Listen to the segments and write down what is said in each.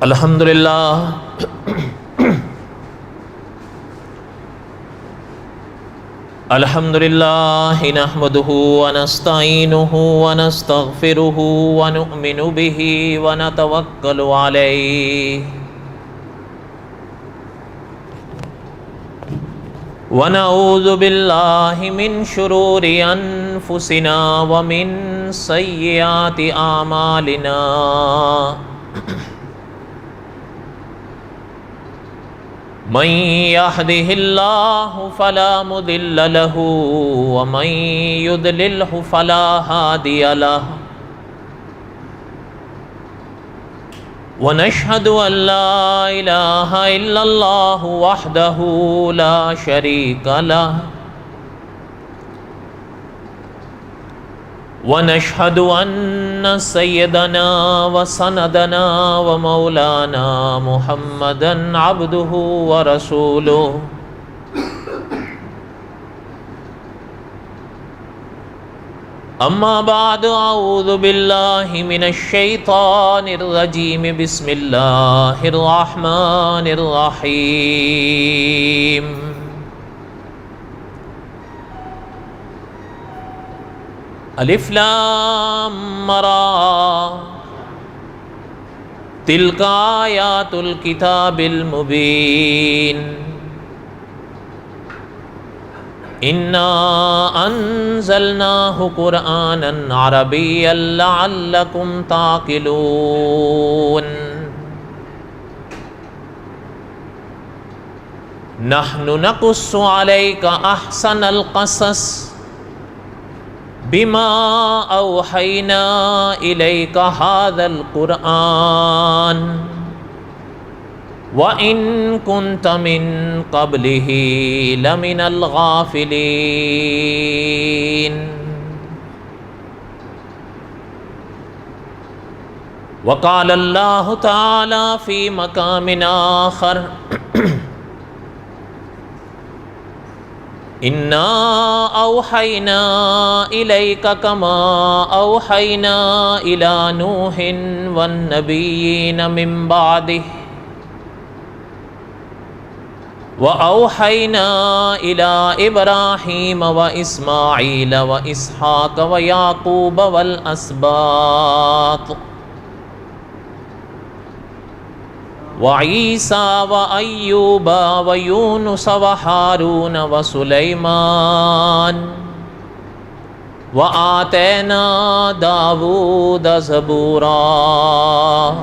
الحمد للہ نحمده ونستعینه ونستغفره ونؤمن به ونتوکل علیہ ونعوذ باللہ من شرور انفسنا ومن سیئات اعمالنا من يهده الله فلا مضل له ومن يضلله فلا هادي له ونشهد أن لا إله إلا الله وحده لا شريك له ونشهد أن سيدنا وسندنا ومولانا محمدا عبده ورسوله أما بعد أعوذ بالله من الشيطان الرجيم بسم الله الرحمن الرحيم الف لام را تلك آیات الکتاب المبین انا انزلناه قرآنا عربیا لعلکم تعقلون نحن نقص عليك احسن القصص بما اوحینا الیک هذا القرآن وَإِن كُنْتَ مِن قَبْلِهِ لَمِنَ الْغَافِلِينَ وقال اللہ تعالی فی مقام آخر اِنَّا أَوْحَيْنَا إِلَيْكَ كَمَا أَوْحَيْنَا إِلَى نُوحٍ وَالنَّبِيِّينَ مِن بَعْدِهِ وَأَوْحَيْنَا إِلَى إِبْرَاهِيمَ وَإِسْمَاعِيلَ وَإِسْحَاقَ وَيَعْقُوبَ وَالْأَسْبَاطِ وَعِيسَى وَأَيُّوبَ وَيُونُسَ وَهَارُونَ وَسُلَيْمَانَ وَآتَيْنَا دَاوُودَ زَبُورًا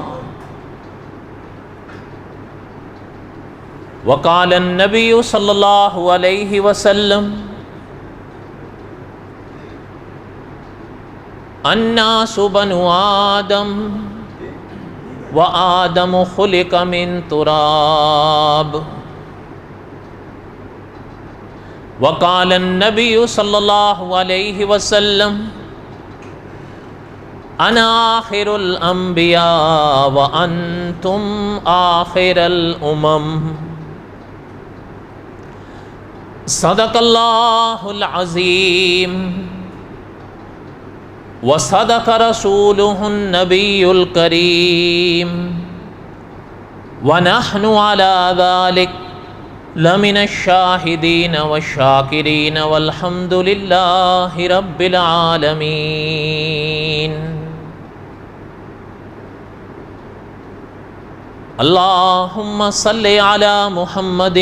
وقال النبی صلی اللہ علیہ وسلم الناس بنو آدم وآدم خلق من تراب وقال النبی صلی اللہ علیہ وسلم انا آخر الانبیاء وانتم آخر الامم صدق اللہ العظیم وصدق رسولہ النبی الکریم ونحن علی ذلک لمن الشاہدین والشاکرین والحمد للہ رب العالمین اللہم صلی علی محمد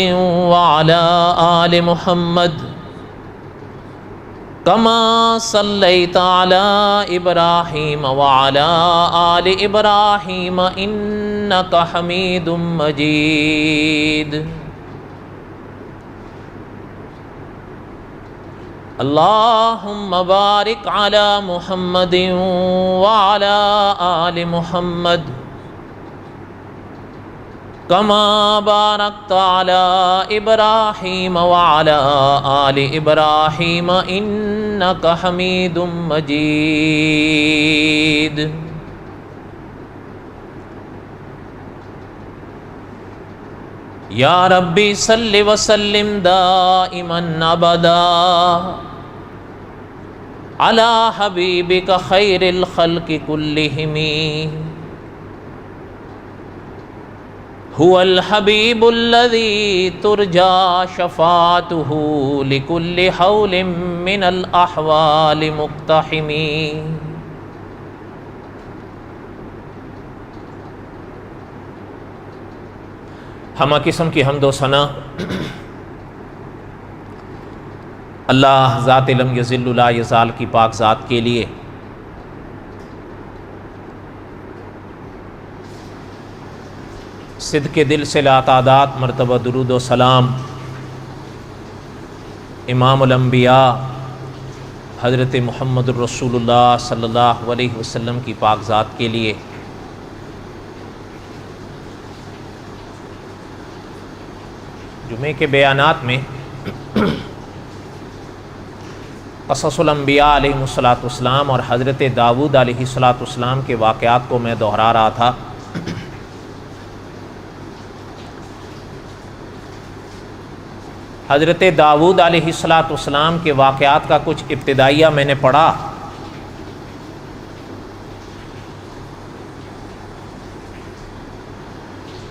وعلی آل محمد کما صلیت علی ابراہیم وعلی آل ابراہیم انک حمید مجید اللہم بارک علی محمد وعلی آل محمد کما بارکت علی ابراہیم وعلی آل ابراہیم انک حمید مجید یا ربی صلی وسلم دائما ابدا علی حبیبک خیر الخلق کلہم هو الحبیب الذی ترجا شفاعته لكل حول من الاحوال مقتحم. ہمہ قسم کی حمد و ثنا اللہ ذات لم یذل لا یزال کی پاک ذات کے لیے، صدق دل سے لا تعداد مرتبہ درود و سلام امام الانبیاء حضرت محمد الرسول اللہ صلی اللہ علیہ وسلم کی پاک ذات کے لیے۔ جمعے کے بیانات میں قصص الانبیاء علیہ السلام اور حضرت داؤد علیہ السلام کے واقعات کو میں دہرا رہا تھا۔ حضرت داؤد علیہ السلام کے واقعات کا کچھ ابتدائیہ میں نے پڑھا،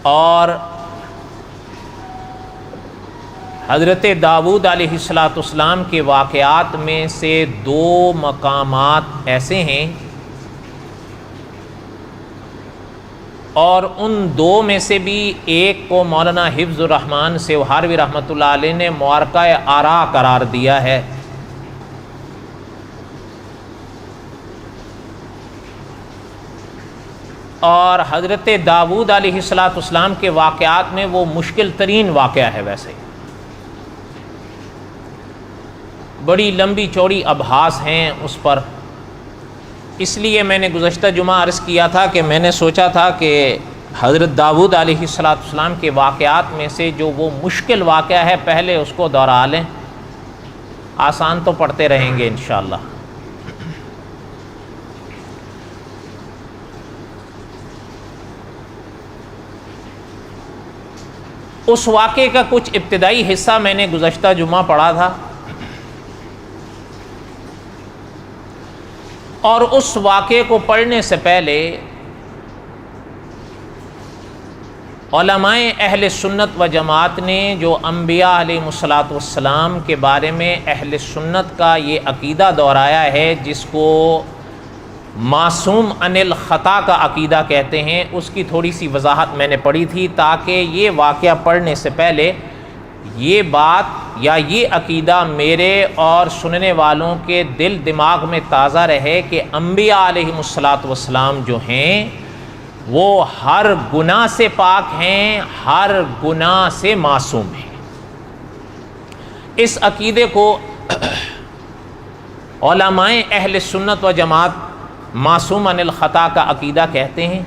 اور حضرت داؤد علیہ السلام کے واقعات میں سے دو مقامات ایسے ہیں، اور ان دو میں سے بھی ایک کو مولانا حفظ الرحمن سیوہاروی رحمۃ اللہ علیہ نے معرکہ آراء قرار دیا ہے۔ اور حضرت داؤد علیہ السلام کے واقعات میں وہ مشکل ترین واقعہ ہے، ویسے بڑی لمبی چوڑی ابحاث ہیں اس پر، اس لیے میں نے گزشتہ جمعہ عرض کیا تھا کہ میں نے سوچا تھا کہ حضرت داؤد علیہ السلام کے واقعات میں سے جو وہ مشکل واقعہ ہے پہلے اس کو دہرا لیں، آسان تو پڑھتے رہیں گے انشاءاللہ۔ اس واقعے کا کچھ ابتدائی حصہ میں نے گزشتہ جمعہ پڑھا تھا، اور اس واقعے کو پڑھنے سے پہلے علماء اہل سنت و جماعت نے جو انبیاء علیہ السلام کے بارے میں اہل سنت کا یہ عقیدہ دہرایا ہے، جس کو معصوم عن الخطا کا عقیدہ کہتے ہیں، اس کی تھوڑی سی وضاحت میں نے پڑھی تھی، تاکہ یہ واقعہ پڑھنے سے پہلے یہ بات یا یہ عقیدہ میرے اور سننے والوں کے دل دماغ میں تازہ رہے کہ انبیاء علیہ السلام جو ہیں وہ ہر گناہ سے پاک ہیں، ہر گناہ سے معصوم ہیں۔ اس عقیدے کو علماء اہل سنت و جماعت معصوم عن الخطا کا عقیدہ کہتے ہیں۔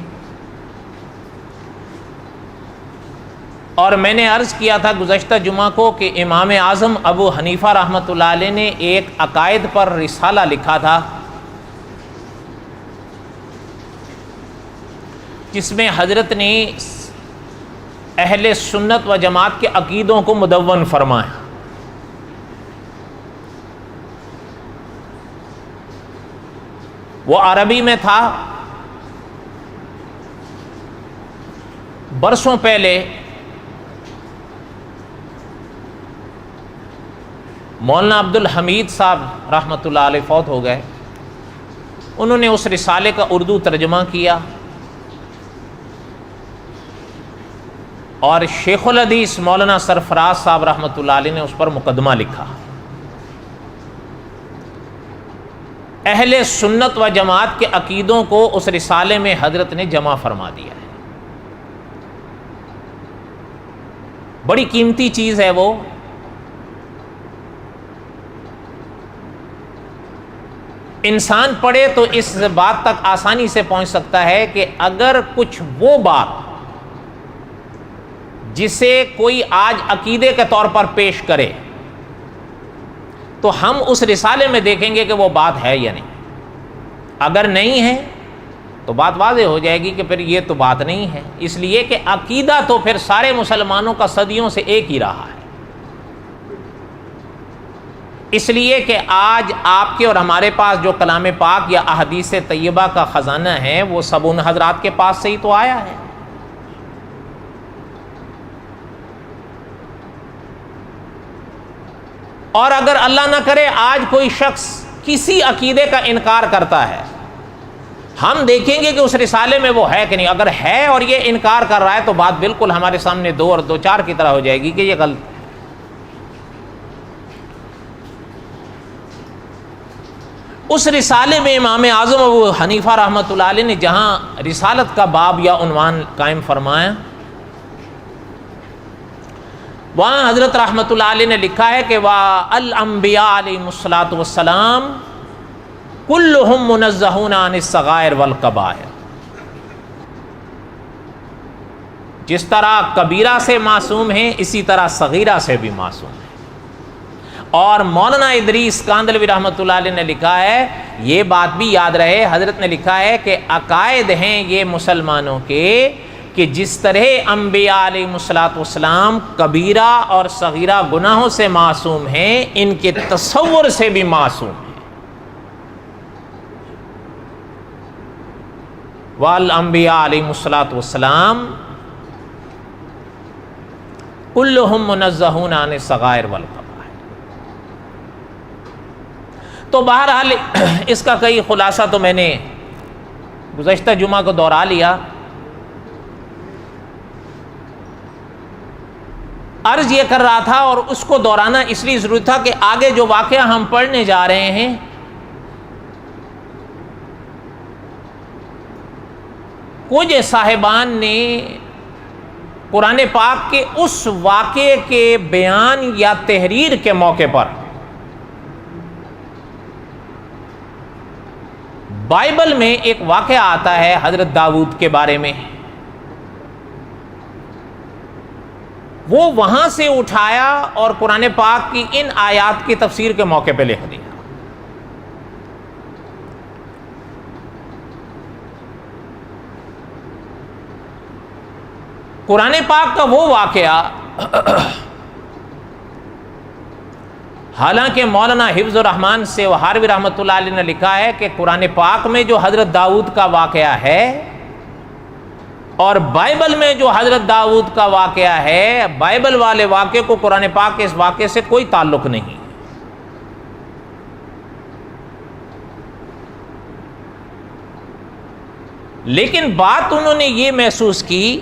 اور میں نے عرض کیا تھا گزشتہ جمعہ کو کہ امام اعظم ابو حنیفہ رحمۃ اللہ علیہ نے ایک عقائد پر رسالہ لکھا تھا، جس میں حضرت نے اہل سنت و جماعت کے عقیدوں کو مدون فرمایا۔ وہ عربی میں تھا، برسوں پہلے مولانا عبد الحمید صاحب رحمۃ اللہ علیہ فوت ہو گئے، انہوں نے اس رسالے کا اردو ترجمہ کیا، اور شیخ الحدیث مولانا سرفراز صاحب رحمۃ اللہ علیہ نے اس پر مقدمہ لکھا۔ اہل سنت و جماعت کے عقیدوں کو اس رسالے میں حضرت نے جمع فرما دیا ہے۔ بڑی قیمتی چیز ہے وہ، انسان پڑھے تو اس بات تک آسانی سے پہنچ سکتا ہے کہ اگر کچھ وہ بات جسے کوئی آج عقیدے کے طور پر پیش کرے تو ہم اس رسالے میں دیکھیں گے کہ وہ بات ہے یا نہیں، اگر نہیں ہے تو بات واضح ہو جائے گی کہ پھر یہ تو بات نہیں ہے، اس لیے کہ عقیدہ تو پھر سارے مسلمانوں کا صدیوں سے ایک ہی رہا ہے۔ اس لیے کہ آج آپ کے اور ہمارے پاس جو کلام پاک یا احادیث طیبہ کا خزانہ ہے وہ سب ان حضرات کے پاس سے ہی تو آیا ہے۔ اور اگر اللہ نہ کرے آج کوئی شخص کسی عقیدے کا انکار کرتا ہے، ہم دیکھیں گے کہ اس رسالے میں وہ ہے کہ نہیں. اگر ہے اور یہ انکار کر رہا ہے تو بات بالکل ہمارے سامنے 2 اور 2 4 کی طرح ہو جائے گی کہ یہ غلط ہے. اس رسالے میں امام اعظم ابو حنیفہ رحمۃ اللہ علیہ نے جہاں رسالت کا باب یا عنوان قائم فرمایا، وہاں حضرت رحمۃ اللہ علیہ نے لکھا ہے کہ وَالْأَنْبِيَاءُ عَلَيْهِمُ الصَّلَاةُ وَالسَّلَامُ كُلُّهُمْ مُنَزَّهُونَ عَنِ الصَّغَائِرِ وَالْكَبَائِرِ. جس طرح کبیرہ سے معصوم ہیں اسی طرح صغیرہ سے بھی معصوم ہیں. اور مولانا ادریس کاندلوی رحمۃ اللہ علیہ نے لکھا ہے، یہ بات بھی یاد رہے، حضرت نے لکھا ہے کہ عقائد ہیں یہ مسلمانوں کے کہ جس طرح انبیاء علیہ السلام کبیرہ اور صغیرہ گناہوں سے معصوم ہیں، ان کے تصور سے بھی معصوم ہیں. والانبیاء علیہ السلام کلہم منزہون عن الصغائر والکبائر. تو بہرحال اس کا کئی خلاصہ تو میں نے گزشتہ جمعہ کو دہرا لیا. عرض یہ کر رہا تھا اور اس کو دہرانا اس لیے ضروری تھا کہ آگے جو واقعہ ہم پڑھنے جا رہے ہیں کچھ صاحبان نے قرآن پاک کے اس واقعے کے بیان یا تحریر کے موقع پر بائبل میں ایک واقعہ آتا ہے حضرت داؤد کے بارے میں، وہ وہاں سے اٹھایا اور قرآن پاک کی ان آیات کی تفسیر کے موقع پہ لکھ دیا. قرآن پاک کا وہ واقعہ حالانکہ مولانا حفظ الرحمان سے وہاروی رحمۃ اللہ علیہ نے لکھا ہے کہ قرآن پاک میں جو حضرت داؤد کا واقعہ ہے اور بائبل میں جو حضرت داؤد کا واقعہ ہے، بائبل والے واقعے کو قرآن پاک کے اس واقعے سے کوئی تعلق نہیں. لیکن بات انہوں نے یہ محسوس کی،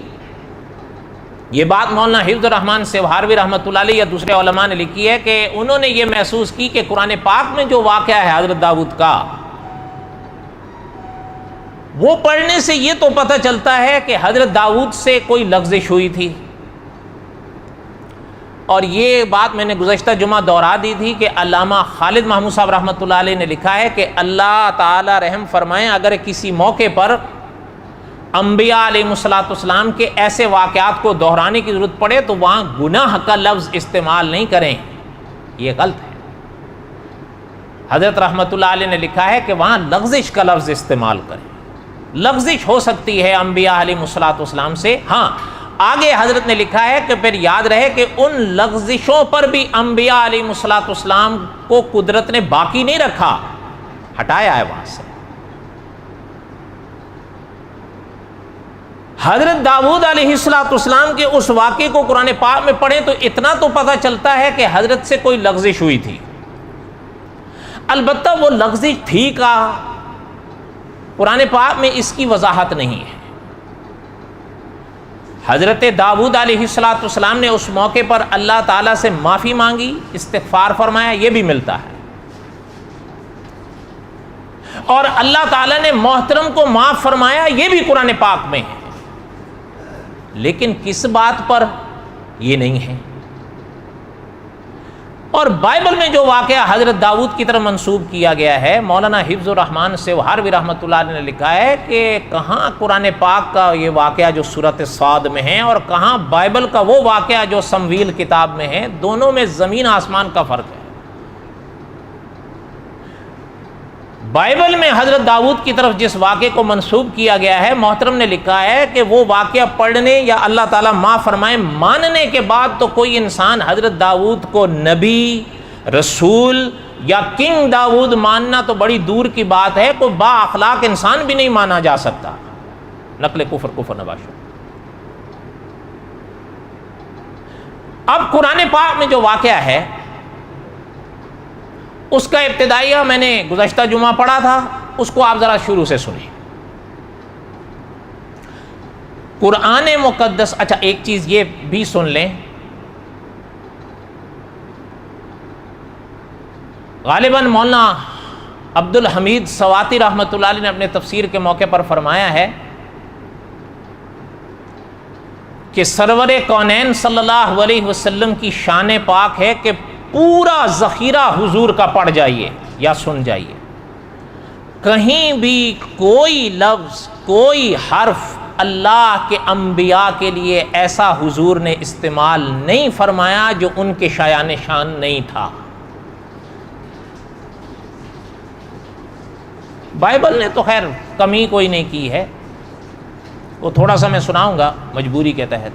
یہ بات مولانا حفظ الرحمان سے وہاروی رحمۃ اللہ علیہ یا دوسرے علماء نے لکھی ہے کہ انہوں نے یہ محسوس کی کہ قرآن پاک میں جو واقعہ ہے حضرت داؤد کا، وہ پڑھنے سے یہ تو پتہ چلتا ہے کہ حضرت داؤد سے کوئی لغزش ہوئی تھی. اور یہ بات میں نے گزشتہ جمعہ دہرا دی تھی کہ علامہ خالد محمود صاحب رحمۃ اللہ علیہ نے لکھا ہے کہ اللہ تعالی رحم فرمائیں، اگر کسی موقع پر انبیاء علیہ السلام کے ایسے واقعات کو دہرانے کی ضرورت پڑے تو وہاں گناہ کا لفظ استعمال نہیں کریں، یہ غلط ہے. حضرت رحمۃ اللہ علیہ نے لکھا ہے کہ وہاں لغزش کا لفظ استعمال کریں. لغزش ہو سکتی ہے انبیاء علیہ السلام سے، ہاں. آگے حضرت نے لکھا ہے کہ پھر یاد رہے کہ ان لغزشوں پر بھی انبیاء علیہ السلام کو قدرت نے باقی نہیں رکھا، ہٹایا ہے وہاں سے. حضرت داؤد علیہ السلام کے اس واقعے کو قرآن پاک میں پڑھیں تو اتنا تو پتہ چلتا ہے کہ حضرت سے کوئی لغزش ہوئی تھی. البتہ وہ لغزش تھی کا قرآن پاک میں اس کی وضاحت نہیں ہے. حضرت داؤد علیہ السلام نے اس موقع پر اللہ تعالیٰ سے معافی مانگی، استغفار فرمایا، یہ بھی ملتا ہے. اور اللہ تعالیٰ نے محترم کو معاف فرمایا، یہ بھی قرآن پاک میں ہے. لیکن کس بات پر یہ نہیں ہے. اور بائبل میں جو واقعہ حضرت داؤد کی طرف منسوب کیا گیا ہے، مولانا حفظ الرحمان سے وہاروی رحمۃ اللہ علیہ نے لکھا ہے کہ کہاں قرآن پاک کا یہ واقعہ جو سورۃ صاد میں ہے اور کہاں بائبل کا وہ واقعہ جو سمویل کتاب میں ہے، دونوں میں زمین آسمان کا فرق ہے. بائبل میں حضرت داؤد کی طرف جس واقعے کو منسوب کیا گیا ہے، محترم نے لکھا ہے کہ وہ واقعہ پڑھنے یا اللہ تعالیٰ معاف فرمائے ماننے کے بعد تو کوئی انسان حضرت داؤد کو نبی، رسول یا کنگ داؤد ماننا تو بڑی دور کی بات ہے، کوئی با اخلاق انسان بھی نہیں مانا جا سکتا. نقل کفر نباشو. اب قرآن پاک میں جو واقعہ ہے اس کا ابتدائیہ میں نے گزشتہ جمعہ پڑھا تھا، اس کو آپ ذرا شروع سے سنیں۔ قرآن مقدس، اچھا ایک چیز یہ بھی سن لیں، غالباً مولانا عبد الحمید سواتی رحمۃ اللہ علیہ نے اپنے تفسیر کے موقع پر فرمایا ہے کہ سرور کونین صلی اللہ علیہ وسلم کی شان پاک ہے کہ پورا ذخیرہ حضور کا پڑھ جائیے یا سن جائیے، کہیں بھی کوئی لفظ، کوئی حرف اللہ کے انبیاء کے لیے ایسا حضور نے استعمال نہیں فرمایا جو ان کے شایان شان نہیں تھا۔ بائبل نے تو خیر کمی کوئی نہیں کی ہے، وہ تھوڑا سا میں سناؤں گا مجبوری کے تحت۔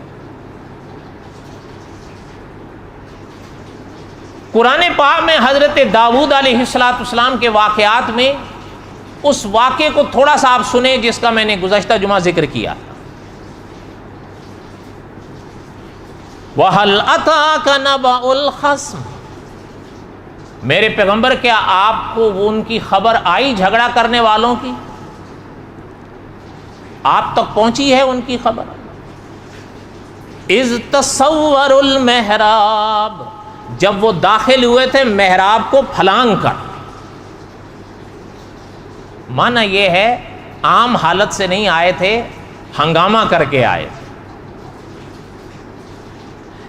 قرآن پاک میں حضرت داؤد علیہ السلام کے واقعات میں اس واقعے کو تھوڑا سا آپ سنیں جس کا میں نے گزشتہ جمعہ ذکر کیا۔ وَهَلْ أَتَاكَ نَبَأُ الْخَصْمِ، میرے پیغمبر کیا آپ کو ان کی خبر آئی جھگڑا کرنے والوں کی؟ آپ تک پہنچی ہے ان کی خبر؟ اِذْ تَصَوَّرُوا الْمِحْرَابَ، جب وہ داخل ہوئے تھے محراب کو پھلانگ کر۔ معنی یہ ہے عام حالت سے نہیں آئے تھے، ہنگامہ کر کے آئے تھے۔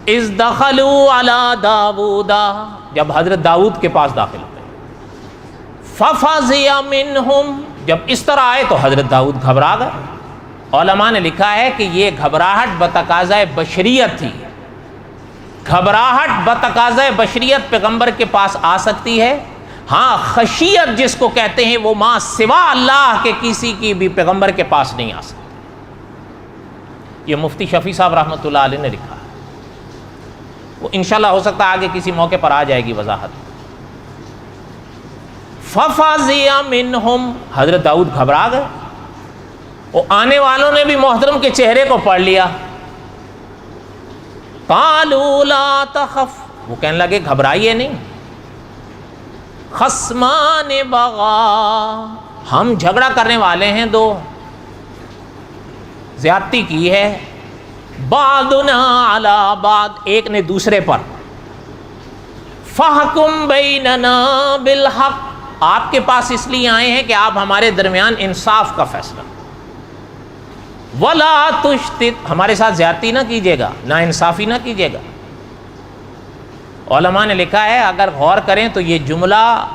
اِذْ دَخَلُوا عَلَى دَاوُودَ، جب حضرت داؤد کے پاس داخل ہوئے۔ فَفَزِعَ مِنْهُمْ، جب اس طرح آئے تو حضرت داؤد گھبرا گئے۔ علماء نے لکھا ہے کہ یہ گھبراہٹ بتقاضۂ بشریت تھی۔ گھبراہٹ بتقاضۂ بشریت پیغمبر کے پاس آ سکتی ہے، ہاں خشیت جس کو کہتے ہیں وہ ماں سوا اللہ کے کسی کی بھی پیغمبر کے پاس نہیں آ سکتی۔ یہ مفتی شفیع صاحب رحمۃ اللہ علیہ نے لکھا ہے، وہ انشاءاللہ ہو سکتا ہے آگے کسی موقع پر آ جائے گی وضاحت۔ فَفَزِعَ مِنْهُمْ، حضرت داؤد گھبرا گئے، وہ آنے والوں نے بھی محترم کے چہرے کو پڑھ لیا۔ قَالُوا لَا تَخَفْ، وہ کہنے لگے گھبرائیے نہیں، خصمان بغا، ہم جھگڑا کرنے والے ہیں، دو زیادتی کی ہے، بعضنا علی بعض، ایک نے دوسرے پر، فحکم بیننا بالحق، آپ کے پاس اس لیے آئے ہیں کہ آپ ہمارے درمیان انصاف کا فیصلہ، ولا تشتت، ہمارے ساتھ زیادتی نہ کیجیے گا، نا انصافی نہ کیجیے گا۔ علماء نے لکھا ہے اگر غور کریں تو یہ جملہ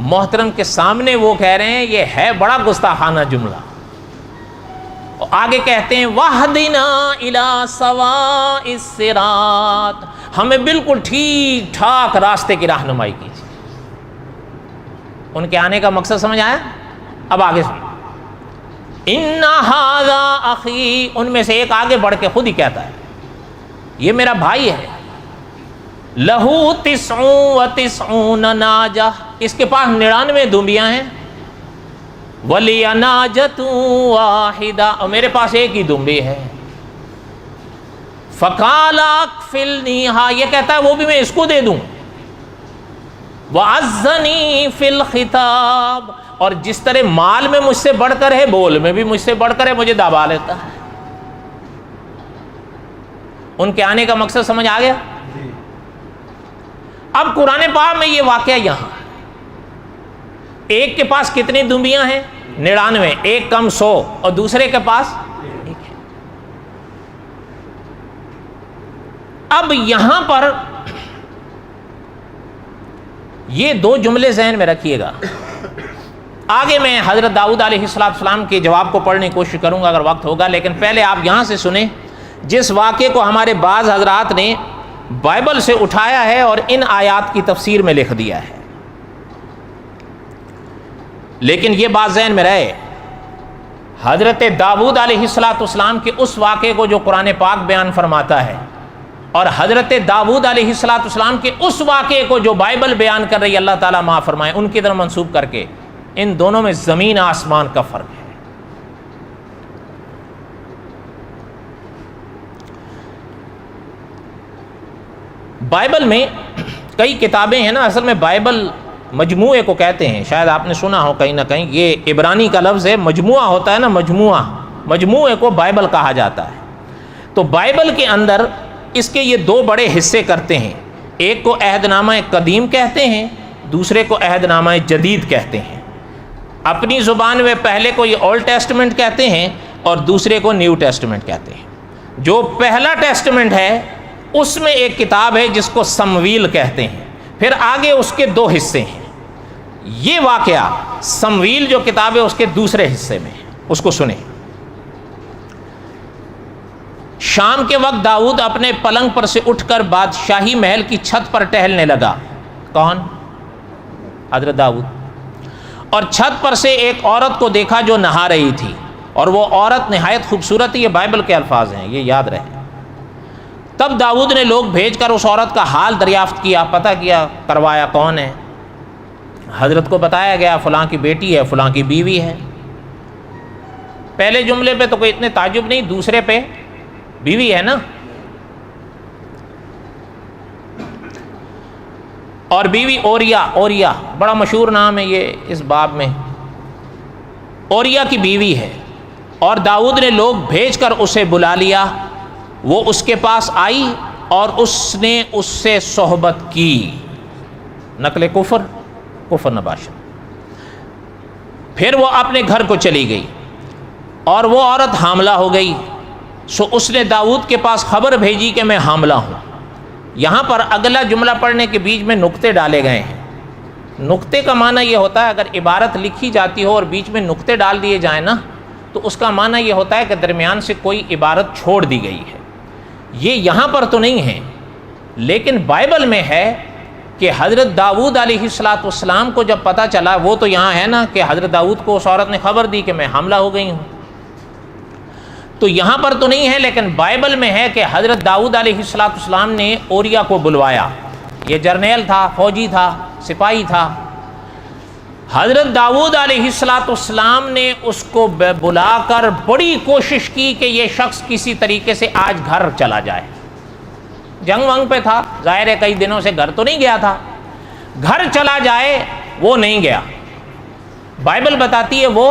محترم کے سامنے وہ کہہ رہے ہیں، یہ ہے بڑا گستاخانہ جملہ۔ اور آگے کہتے ہیں وَاہْدِنَا إِلَىٰ سَوَاءِ الصِّرَاطِ، ہمیں بالکل ٹھیک ٹھاک راستے کی رہنمائی کیجیے۔ ان کے آنے کا مقصد سمجھ آیا؟ اب آگے سنیں، اِنَّ هَٰذَا أَخِي، ان میں سے ایک آگے بڑھ کے خود ہی کہتا ہے یہ میرا بھائی ہے، لہو 99 ناجہ، اس کے پاس 99 دمبیاں ہیں، ولی ناجۃ واحدہ، اور میرے پاس ایک ہی دمبی ہے، فقال اکفلنیھا، یہ کہتا ہے وہ بھی میں اس کو دے دوں، وعزنی فی الخطاب، اور جس طرح مال میں مجھ سے بڑھ کر ہے بول میں بھی مجھ سے بڑھ کر ہے، مجھے دبا لیتا ہے۔ ان کے آنے کا مقصد سمجھ آ گیا؟ اب قرآن پاک میں یہ واقعہ یہاں، ایک کے پاس کتنی دمبیاں ہیں؟ 99، ایک کم 100، اور دوسرے کے پاس ایک ہے۔ اب یہاں پر یہ دو جملے ذہن میں رکھیے گا، آگے میں حضرت داؤد علیہ السلام کے جواب کو پڑھنے کی کوشش کروں گا اگر وقت ہوگا، لیکن پہلے آپ یہاں سے سنیں جس واقعے کو ہمارے بعض حضرات نے بائبل سے اٹھایا ہے اور ان آیات کی تفسیر میں لکھ دیا ہے، لیکن یہ بات ذہن میں رہے، حضرت داؤد علیہ السلام کے اس واقعے کو جو قرآن پاک بیان فرماتا ہے اور حضرت داؤد علیہ السلام کے اس واقعے کو جو بائبل بیان کر رہی ہے، اللہ تعالیٰ معاف فرمائے، ان کی طرف منسوب کر کے ان دونوں میں زمین آسمان کا فرق ہے۔ بائبل میں کئی کتابیں ہیں نا، اصل میں بائبل مجموعے کو کہتے ہیں، شاید آپ نے سنا ہو کہیں نہ کہیں، یہ عبرانی کا لفظ ہے، مجموعہ ہوتا ہے نا، مجموعے کو بائبل کہا جاتا ہے۔ تو بائبل کے اندر اس کے یہ دو بڑے حصے کرتے ہیں، ایک کو عہد نامہ قدیم کہتے ہیں، دوسرے کو عہد نامہ جدید کہتے ہیں۔ اپنی زبان میں پہلے کو یہ اولڈ ٹیسٹمنٹ کہتے ہیں اور دوسرے کو نیو ٹیسٹمنٹ کہتے ہیں۔ جو پہلا ٹیسٹمنٹ ہے اس میں ایک کتاب ہے جس کو سمویل کہتے ہیں، پھر آگے اس کے دو حصے ہیں۔ یہ واقعہ سمویل جو کتاب ہے اس کے دوسرے حصے میں ہے، اس کو سنیں۔ شام کے وقت داؤد اپنے پلنگ پر سے اٹھ کر بادشاہی محل کی چھت پر ٹہلنے لگا۔ کون؟ حضرت داؤد۔ اور چھت پر سے ایک عورت کو دیکھا جو نہا رہی تھی، اور وہ عورت نہایت خوبصورت تھی۔ یہ بائبل کے الفاظ ہیں، یہ یاد رہے۔ تب داؤد نے لوگ بھیج کر اس عورت کا حال دریافت کیا، پتہ کیا، کروایا کون ہے۔ حضرت کو بتایا گیا فلاں کی بیٹی ہے، فلاں کی بیوی ہے۔ پہلے جملے پہ تو کوئی اتنے تعجب نہیں، دوسرے پہ بیوی ہے نا، اور بیوی اوریا بڑا مشہور نام ہے یہ اس باب میں، اوریا کی بیوی ہے۔ اور داؤد نے لوگ بھیج کر اسے بلا لیا، وہ اس کے پاس آئی اور اس نے اس سے صحبت کی۔ نقل کفر نباشا۔ پھر وہ اپنے گھر کو چلی گئی اور وہ عورت حاملہ ہو گئی، سو اس نے داؤد کے پاس خبر بھیجی کہ میں حاملہ ہوں۔ یہاں پر اگلا جملہ پڑھنے کے بیچ میں نقطے ڈالے گئے ہیں۔ نقطے کا معنی یہ ہوتا ہے اگر عبارت لکھی جاتی ہو اور بیچ میں نقطے ڈال دیے جائیں نا تو اس کا معنی یہ ہوتا ہے کہ درمیان سے کوئی عبارت چھوڑ دی گئی ہے۔ یہ یہاں پر تو نہیں ہے، لیکن بائبل میں ہے کہ حضرت داؤد علیہ السلام کو جب پتہ چلا، وہ تو یہاں ہے نا کہ حضرت داؤد کو اس عورت نے خبر دی کہ میں حاملہ ہو گئی ہوں، تو یہاں پر تو نہیں ہے، لیکن بائبل میں ہے کہ حضرت داؤد علیہ السلام نے اوریا کو بلوایا۔ یہ جرنیل تھا، فوجی تھا، سپاہی تھا۔ حضرت داؤد علیہ السلام نے اس کو بلا کر بڑی کوشش کی کہ یہ شخص کسی طریقے سے آج گھر چلا جائے۔ جنگ ونگ پہ تھا، ظاہر ہے کئی دنوں سے گھر تو نہیں گیا تھا، گھر چلا جائے، وہ نہیں گیا۔ بائبل بتاتی ہے وہ،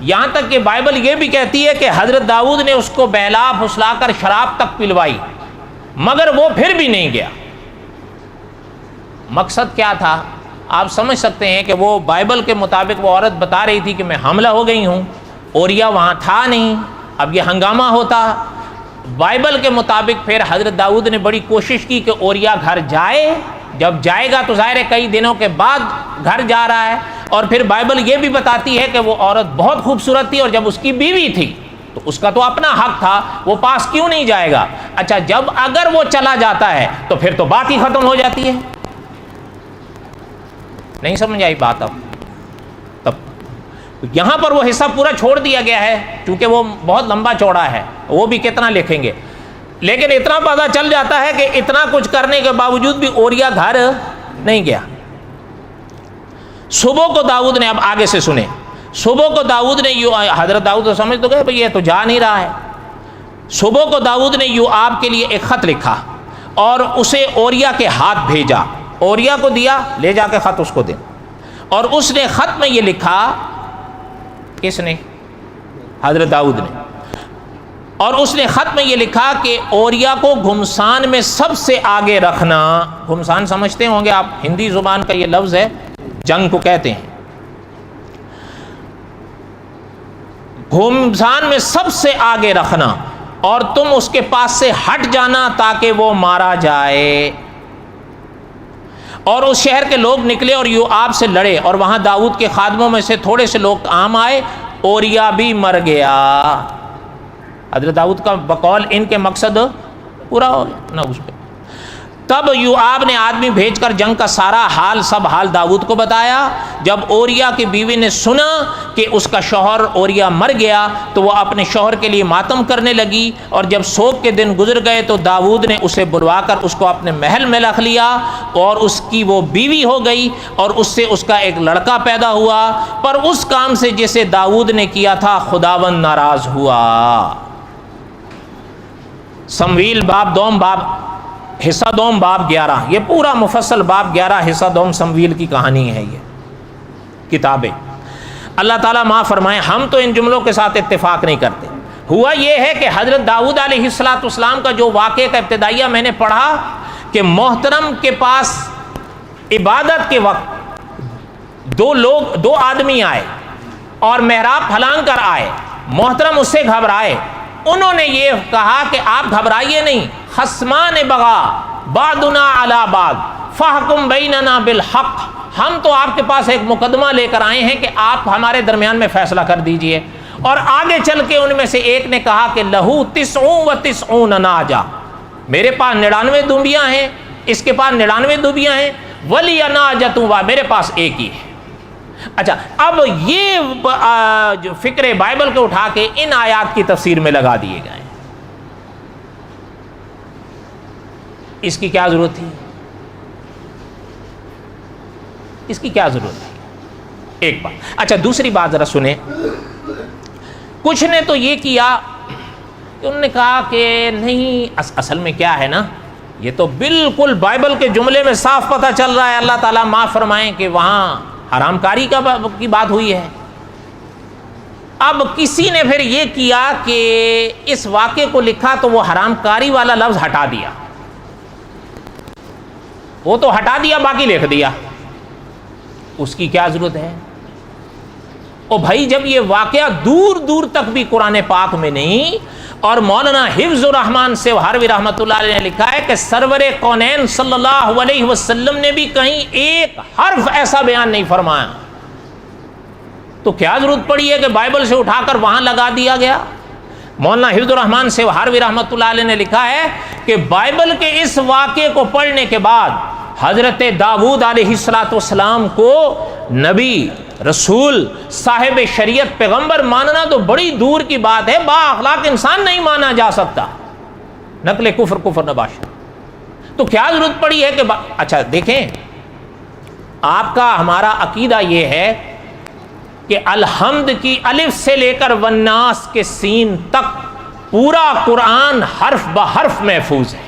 یہاں تک کہ بائبل یہ بھی کہتی ہے کہ حضرت داؤد نے اس کو بہلا پھسلا کر شراب تک پلوائی، مگر وہ پھر بھی نہیں گیا۔ مقصد کیا تھا آپ سمجھ سکتے ہیں کہ وہ بائبل کے مطابق وہ عورت بتا رہی تھی کہ میں حاملہ ہو گئی ہوں، اوریا وہاں تھا نہیں، اب یہ ہنگامہ ہوتا۔ بائبل کے مطابق پھر حضرت داؤد نے بڑی کوشش کی کہ اوریا گھر جائے، جب جائے گا تو ظاہر ہے کئی دنوں کے بعد گھر جا رہا ہے، اور پھر بائبل یہ بھی بتاتی ہے کہ وہ عورت بہت خوبصورت تھی، اور جب اس کی بیوی تھی تو اس کا تو اپنا حق تھا، وہ پاس کیوں نہیں جائے گا؟ اچھا، جب اگر وہ چلا جاتا ہے تو پھر تو بات ہی ختم ہو جاتی ہے۔ نہیں سمجھ آئی بات اب؟ تب یہاں پر وہ حصہ پورا چھوڑ دیا گیا ہے، چونکہ وہ بہت لمبا چوڑا ہے، وہ بھی کتنا لکھیں گے، لیکن اتنا پتہ چل جاتا ہے کہ اتنا کچھ کرنے کے باوجود بھی اوریا گھر نہیں گیا۔ صبح کو داؤد نے، اب آگے سے سنیں، صبح کو داؤد نے حضرت داؤد تو سمجھ تو گئے بھئی یہ تو جا نہیں رہا ہے۔ صبح کو داؤد نے یوآب کے لیے ایک خط لکھا اور اسے اوریا کے ہاتھ بھیجا، اوریا کو دیا، لے جا کے خط اس کو دے، اور اس نے خط میں یہ لکھا، کس نے؟ حضرت داؤد نے، اور اس نے خط میں یہ لکھا کہ اوریا کو گھمسان میں سب سے آگے رکھنا۔ گھمسان سمجھتے ہوں گے آپ، ہندی زبان کا یہ لفظ ہے، جنگ کو کہتے ہیں۔ گھمسان میں سب سے آگے رکھنا، اور تم اس کے پاس سے ہٹ جانا تاکہ وہ مارا جائے۔ اور اس شہر کے لوگ نکلے اور یوآب سے لڑے، اور وہاں داؤد کے خادموں میں سے تھوڑے سے لوگ عام آئے، اوریا بھی مر گیا۔ حضرت داؤد کا بقول ان کے مقصد پورا ہو گیا نہ اس پہ۔ تب یوآب نے آدمی بھیج کر جنگ کا سارا حال، سب حال داؤد کو بتایا۔ جب اوریا کی بیوی نے سنا کہ اس کا شوہر اوریا مر گیا تو وہ اپنے شوہر کے لیے ماتم کرنے لگی، اور جب سوگ کے دن گزر گئے تو داؤد نے اسے بلوا کر اس کو اپنے محل میں رکھ لیا، اور اس کی وہ بیوی ہو گئی، اور اس سے اس کا ایک لڑکا پیدا ہوا۔ پر اس کام سے جسے داؤد نے کیا تھا خداوند ناراض ہوا۔ سمویل باب 2 باب حصہ دوم باب 11، یہ پورا مفصل باب 11 حصہ دوم سمویل کی کہانی ہے یہ کتابیں۔ اللہ تعالیٰ معاف فرمائے، ہم تو ان جملوں کے ساتھ اتفاق نہیں کرتے۔ ہوا یہ ہے کہ حضرت داؤد علیہ السلام کا جو واقعہ کا ابتدائیہ میں نے پڑھا کہ محترم کے پاس عبادت کے وقت دو آدمی آئے اور محراب پھلانگ کر آئے، محترم اس سے گھبرائے، انہوں نے یہ کہا کہ آپ گھبرائیے نہیں، خصمان بغا بعضنا علی بعض فاحکم بیننا بالحق، ہم تو آپ کے پاس ایک مقدمہ لے کر آئے ہیں کہ آپ ہمارے درمیان میں فیصلہ کر دیجئے۔ اور آگے چل کے ان میں سے ایک نے کہا کہ لہو 99 ناجا، میرے پاس 99 دمبیاں ہیں، اس کے پاس 99 دمبیاں ہیں، ولی ناجۃ واحدۃ، میرے پاس ایک ہی ہے۔ اچھا، اب یہ جو فکر بائبل کو اٹھا کے ان آیات کی تفسیر میں لگا دیے گئے، اس کی کیا ضرورت تھی؟ اس کی کیا ضرورت تھی؟ ایک بات۔ اچھا، دوسری بات ذرا سنیں، کچھ نے تو یہ کیا کہ انہوں نے کہا کہ نہیں، اصل میں کیا ہے نا، یہ تو بالکل بائبل کے جملے میں صاف پتہ چل رہا ہے، اللہ تعالیٰ معاف فرمائیں کہ وہاں حرام کاری کی بات ہوئی ہے۔ اب کسی نے پھر یہ کیا کہ اس واقعے کو لکھا تو وہ حرام کاری والا لفظ ہٹا دیا، وہ تو ہٹا دیا، باقی لکھ دیا، اس کی کیا ضرورت ہے؟ او بھائی، جب یہ واقعہ دور دور تک بھی قرآن پاک میں نہیں، اور مولانا حفظ الرحمان سے ہروی رحمۃ اللہ علیہ نے لکھا ہے کہ سرور کونین صلی اللہ علیہ وسلم نے بھی کہیں ایک حرف ایسا بیان نہیں فرمایا، تو کیا ضرورت پڑی ہے کہ بائبل سے اٹھا کر وہاں لگا دیا گیا؟ مولانا حفظ الرحمان سے ہروی رحمۃ اللہ علیہ نے لکھا ہے کہ بائبل کے اس واقعے کو پڑھنے کے بعد حضرت داؤد علیہ السلام کو نبی، رسول، صاحب شریعت، پیغمبر ماننا تو بڑی دور کی بات ہے، با اخلاق انسان نہیں مانا جا سکتا، نقل کفر نباشا۔ تو کیا ضرورت پڑی ہے کہ اچھا دیکھیں، آپ کا ہمارا عقیدہ یہ ہے کہ الحمد کی الف سے لے کر والناس کے سین تک پورا قرآن حرف بحرف محفوظ ہے۔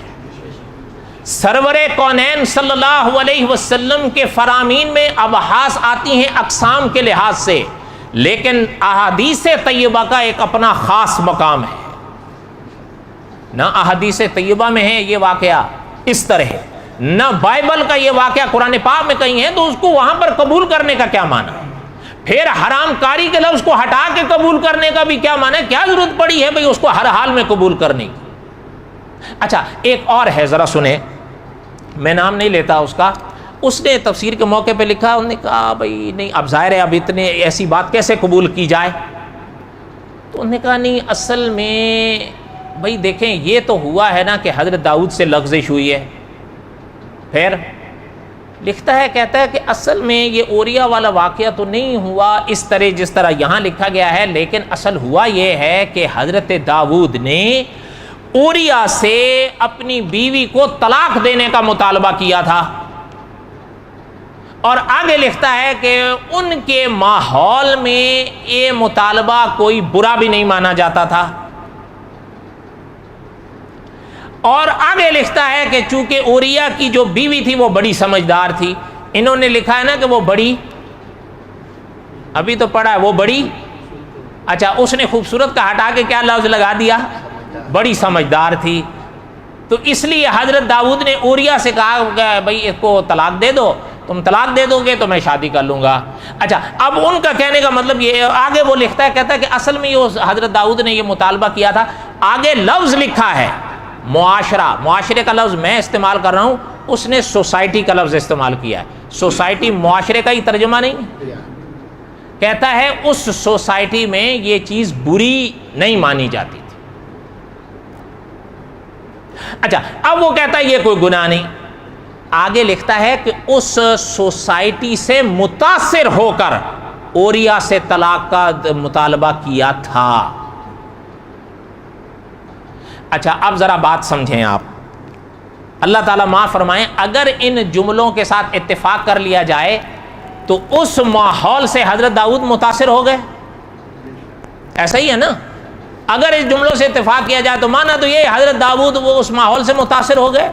سرور کونین صلی اللہ علیہ وسلم کے فرامین میں ابحاث آتی ہیں اقسام کے لحاظ سے، لیکن احادیث طیبہ کا ایک اپنا خاص مقام ہے۔ نہ احادیث طیبہ میں ہے یہ واقعہ اس طرح، نہ بائبل کا یہ واقعہ قرآن پاک میں کہیں ہے، تو اس کو وہاں پر قبول کرنے کا کیا معنی ہے؟ پھر حرام کاری کے لفظ کو ہٹا کے قبول کرنے کا بھی کیا معنی ہے؟ کیا ضرورت پڑی ہے بھئی اس کو ہر حال میں قبول کرنے کی؟ اچھا، ایک اور ہے، ذرا سنیں، میں نام نہیں لیتا اس کا، اس نے تفسیر کے موقع پہ لکھا، انہوں نے کہا بھئی نہیں، اب ظاہر ہے اب اتنے ایسی بات کیسے قبول کی جائے؟ تو انہوں نے کہا نہیں، اصل میں بھئی دیکھیں، یہ تو ہوا ہے نا کہ حضرت داؤد سے لغزش ہوئی ہے۔ پھر لکھتا ہے، کہتا ہے کہ اصل میں یہ اوریا والا واقعہ تو نہیں ہوا اس طرح جس طرح یہاں لکھا گیا ہے، لیکن اصل ہوا یہ ہے کہ حضرت داؤد نے اوریا سے اپنی بیوی کو طلاق دینے کا مطالبہ کیا تھا، اور آگے لکھتا ہے کہ ان کے ماحول میں یہ مطالبہ کوئی برا بھی نہیں مانا جاتا تھا، اور آگے لکھتا ہے کہ چونکہ اوریا کی جو بیوی تھی وہ بڑی سمجھدار تھی، انہوں نے لکھا ہے نا کہ وہ بڑی، ابھی تو پڑھا ہے وہ بڑی، اچھا اس نے خوبصورت کا ہٹا کے کیا لفظ لگا دیا؟ بڑی سمجھدار تھی، تو اس لیے حضرت داؤد نے اوریا سے کہا کہ بھئی اس کو طلاق دے دو، تم طلاق دے دو گے تو میں شادی کر لوں گا۔ اچھا، اب ان کا کہنے کا مطلب یہ، آگے وہ لکھتا ہے، کہتا ہے کہ اصل میں یہ حضرت داؤد نے یہ مطالبہ کیا تھا، آگے لفظ لکھا ہے معاشرہ، معاشرے کا لفظ میں استعمال کر رہا ہوں، اس نے سوسائٹی کا لفظ استعمال کیا ہے، سوسائٹی معاشرے کا ہی ترجمہ نہیں، کہتا ہے اس سوسائٹی میں یہ چیز بری نہیں مانی جاتی تھی۔ اچھا، اب وہ کہتا ہے یہ کوئی گناہ نہیں، آگے لکھتا ہے کہ اس سوسائٹی سے متاثر ہو کر اوریا سے طلاق کا مطالبہ کیا تھا۔ اچھا، اب ذرا بات سمجھیں آپ، اللہ تعالیٰ معاف فرمائیں، اگر ان جملوں کے ساتھ اتفاق کر لیا جائے تو اس ماحول سے حضرت داؤد متاثر ہو گئے، ایسا ہی ہے نا؟ اگر اس جملوں سے اتفاق کیا جائے تو مانا تو یہ حضرت داؤد وہ اس ماحول سے متاثر ہو گئے،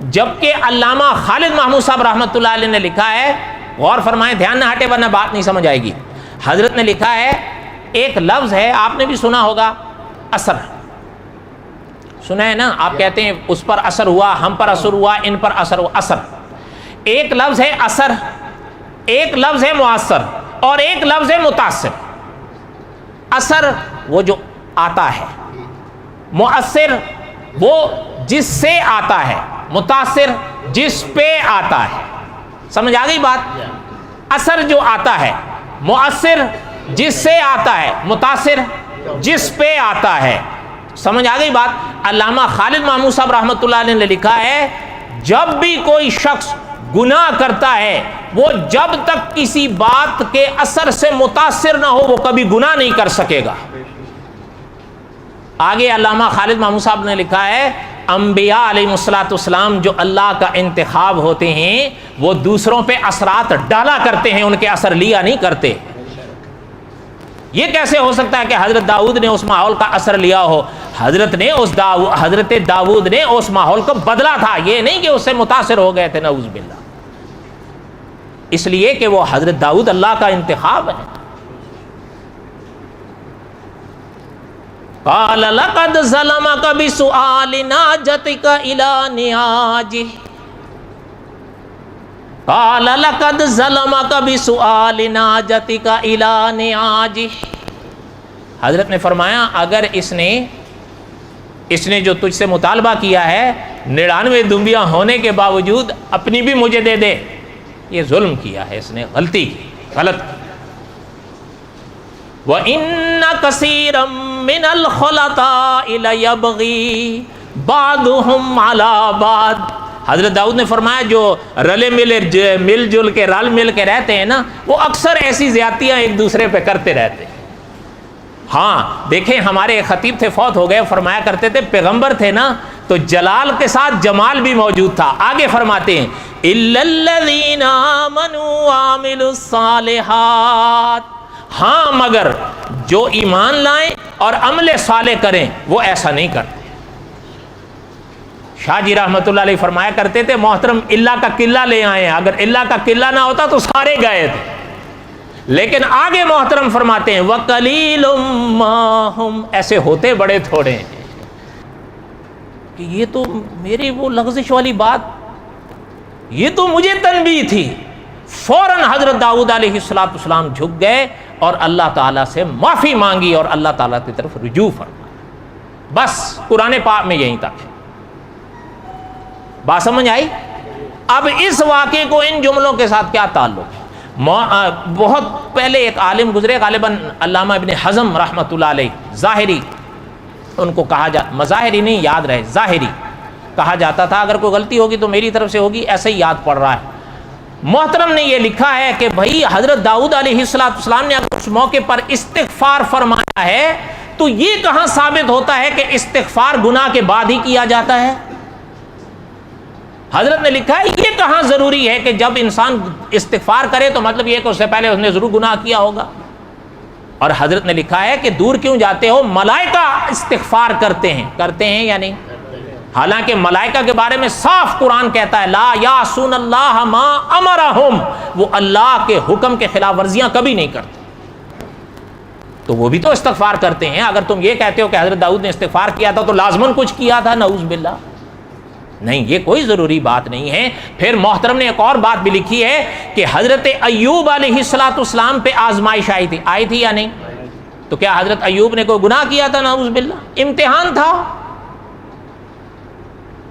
جبکہ علامہ خالد محمود صاحب رحمۃ اللہ علیہ نے لکھا ہے، غور فرمائیں، دھیان نہ ہٹے ورنہ بات نہیں سمجھ آئے گی. حضرت نے لکھا ہے ایک لفظ ہے، آپ نے بھی سنا ہوگا، اثر. سنا ہے نا، آپ کہتے ہیں اس پر اثر ہوا، ہم پر اثر ہوا، ان پر اثر ہوا. اثر ایک لفظ ہے، اثر ایک لفظ ہے مؤثر، اور ایک لفظ ہے متاثر. اثر وہ جو آتا ہے، مؤثر وہ جس سے آتا ہے، متاثر جس پہ آتا ہے. سمجھ آ گئی بات؟ اثر جو آتا ہے، مؤثر جس سے آتا ہے، متاثر جس پہ آتا ہے. سمجھ آ گئی بات؟ علامہ خالد محمود صاحب رحمۃ اللہ علیہ نے لکھا ہے جب بھی کوئی شخص گناہ کرتا ہے، وہ جب تک کسی بات کے اثر سے متاثر نہ ہو وہ کبھی گناہ نہیں کر سکے گا. آگے علامہ خالد محمود صاحب نے لکھا ہے انبیاء علیہ السلام جو اللہ کا انتخاب ہوتے ہیں وہ دوسروں پہ اثرات ڈالا کرتے ہیں، ان کے اثر لیا نہیں کرتے. یہ کیسے ہو سکتا ہے کہ حضرت داؤد نے اس ماحول کا اثر لیا ہو؟ حضرت داؤد نے اس ماحول کو بدلا تھا، یہ نہیں کہ اس سے متاثر ہو گئے تھے، نعوذ باللہ. اس لیے کہ وہ حضرت داؤد اللہ کا انتخاب ہے. قال لقد ظلمك بسؤال ناجتك الى نياجه قال لقد ظلمك بسؤال ناجتك الى نياجه. حضرت نے فرمایا اگر اس نے جو تجھ سے مطالبہ کیا ہے 99 دمبیاں ہونے کے باوجود اپنی بھی مجھے دے دے، یہ ظلم کیا ہے، اس نے غلطی کی، غلط. وَإِنَّ كَثِيرًا مِّنَ الْخُلَطَاءِ لَيَبْغِي بَعْضُهُمْ عَلَى بَعْضٍ. حضرت داؤد نے فرمایا جو مل جل کے رہتے ہیں نا، وہ اکثر ایسی زیادتیاں ایک دوسرے پہ کرتے رہتے ہیں. ہاں دیکھیں ہمارے ایک خطیب تھے، فوت ہو گئے، فرمایا کرتے تھے پیغمبر تھے نا تو جلال کے ساتھ جمال بھی موجود تھا. آگے فرماتے ہیں إِلَّا الَّذِينَ آمَنُوا وَعَمِلُوا الصَّالِحَاتِ. ہاں مگر جو ایمان لائیں اور عمل صالح کریں وہ ایسا نہیں کرتے. شاہ جی رحمۃ اللہ علیہ فرمایا کرتے تھے محترم اللہ کا قلعہ لے آئے ہیں، اگر اللہ کا قلعہ نہ ہوتا تو سارے گئے تھے. لیکن آگے محترم فرماتے ہیں وَقَلِيلٌ مَّا هُمْ، ایسے ہوتے بڑے تھوڑے ہیں. کہ یہ تو میری وہ لغزش والی بات، یہ تو مجھے تنبیہ تھی. فوراً حضرت داؤد علیہ السلام جھک گئے اور اللہ تعالیٰ سے معافی مانگی اور اللہ تعالیٰ کی طرف رجوع فرمایا. بس قرآن پاک میں یہیں تک ہے. بات سمجھ آئی؟ اب اس واقعے کو ان جملوں کے ساتھ کیا تعلق ہے؟ بہت پہلے ایک عالم گزرے، غالباً علامہ ابن حزم رحمۃ اللہ علیہ، ظاہری ان کو کہا مظاہری نہیں یاد رہے، ظاہری کہا جاتا تھا. اگر کوئی غلطی ہوگی تو میری طرف سے ہوگی، ایسے ہی یاد پڑ رہا ہے. محترم نے یہ لکھا ہے کہ بھائی حضرت داؤد علیہ السلام نے اگر اس موقع پر استغفار فرمایا ہے تو یہ کہاں ثابت ہوتا ہے کہ استغفار گناہ کے بعد ہی کیا جاتا ہے؟ حضرت نے لکھا ہے یہ کہاں ضروری ہے کہ جب انسان استغفار کرے تو مطلب یہ کہ اس سے پہلے اس نے ضرور گناہ کیا ہوگا. اور حضرت نے لکھا ہے کہ دور کیوں جاتے ہو، ملائکہ استغفار کرتے ہیں یا نہیں؟ حالانکہ ملائکہ کے بارے میں صاف قرآن کہتا ہے لا یعصون اللہ ما امرہم، وہ اللہ کے حکم کے خلاف ورزیاں کبھی نہیں کرتے. تو وہ بھی تو استغفار کرتے ہیں. اگر تم یہ کہتے ہو کہ حضرت داؤد نے استغفار کیا تھا تو لازماً کچھ کیا تھا، نعوذ باللہ. نہیں، یہ کوئی ضروری بات نہیں ہے. پھر محترم نے ایک اور بات بھی لکھی ہے کہ حضرت ایوب علیہ السلام پہ آزمائش آئی تھی یا نہیں؟ تو کیا حضرت ایوب نے کوئی گناہ کیا تھا؟ نعوذ باللہ، امتحان تھا.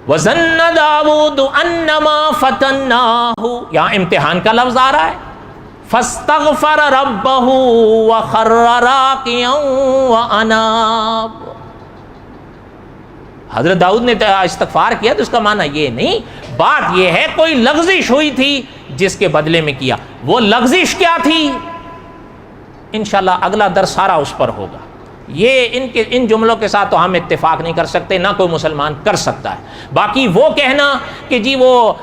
وَظَنَّ دَاوُودُ أَنَّمَا فَتَنَّاهُ، یہاں امتحان کا لفظ آ رہا ہے. فَاسْتَغْفَرَ رَبَّهُ وَخَرَّ رَاكِعًا وَأَنَابَ. حضرت داؤد نے استغفار کیا تو اس کا معنی یہ نہیں، بات یہ ہے کوئی لغزش ہوئی تھی جس کے بدلے میں کیا. وہ لغزش کیا تھی انشاءاللہ اگلا درس سارا اس پر ہوگا. یہ ان جملوں کے ساتھ تو ہم اتفاق نہیں کر سکتے، نہ کوئی مسلمان کر سکتا ہے. باقی وہ کہنا کہ جی وہ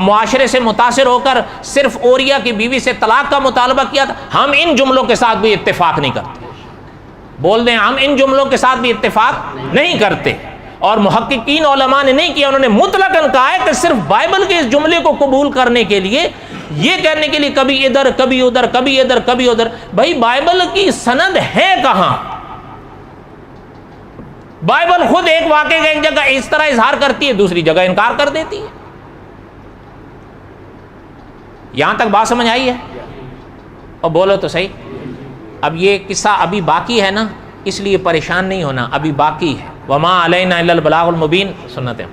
معاشرے سے متاثر ہو کر صرف اوریا کی بیوی سے طلاق کا مطالبہ کیا تھا، ہم ان جملوں کے ساتھ بھی اتفاق نہیں کرتے. بول دیں ہم ان جملوں کے ساتھ بھی اتفاق نہیں کرتے. اور محققین علماء نے نہیں کیا، انہوں نے مطلقاً کہا ہے کہ صرف بائبل کے اس جملے کو قبول کرنے کے لیے، یہ کہنے کے لیے کبھی ادھر کبھی ادھر کبھی ادھر کبھی ادھر، بھائی بائبل کی سند ہے کہاں؟ بائبل خود ایک واقعے کا ایک جگہ اس طرح اظہار کرتی ہے، دوسری جگہ انکار کر دیتی ہے۔ یہاں تک بات سمجھ آئی ہے؟ اور بولو تو صحیح۔ اب یہ قصہ ابھی باقی ہے نا، اس لیے پریشان نہیں ہونا، ابھی باقی ہے۔ وما علینا الا البلاغ المبین، سنت ہے۔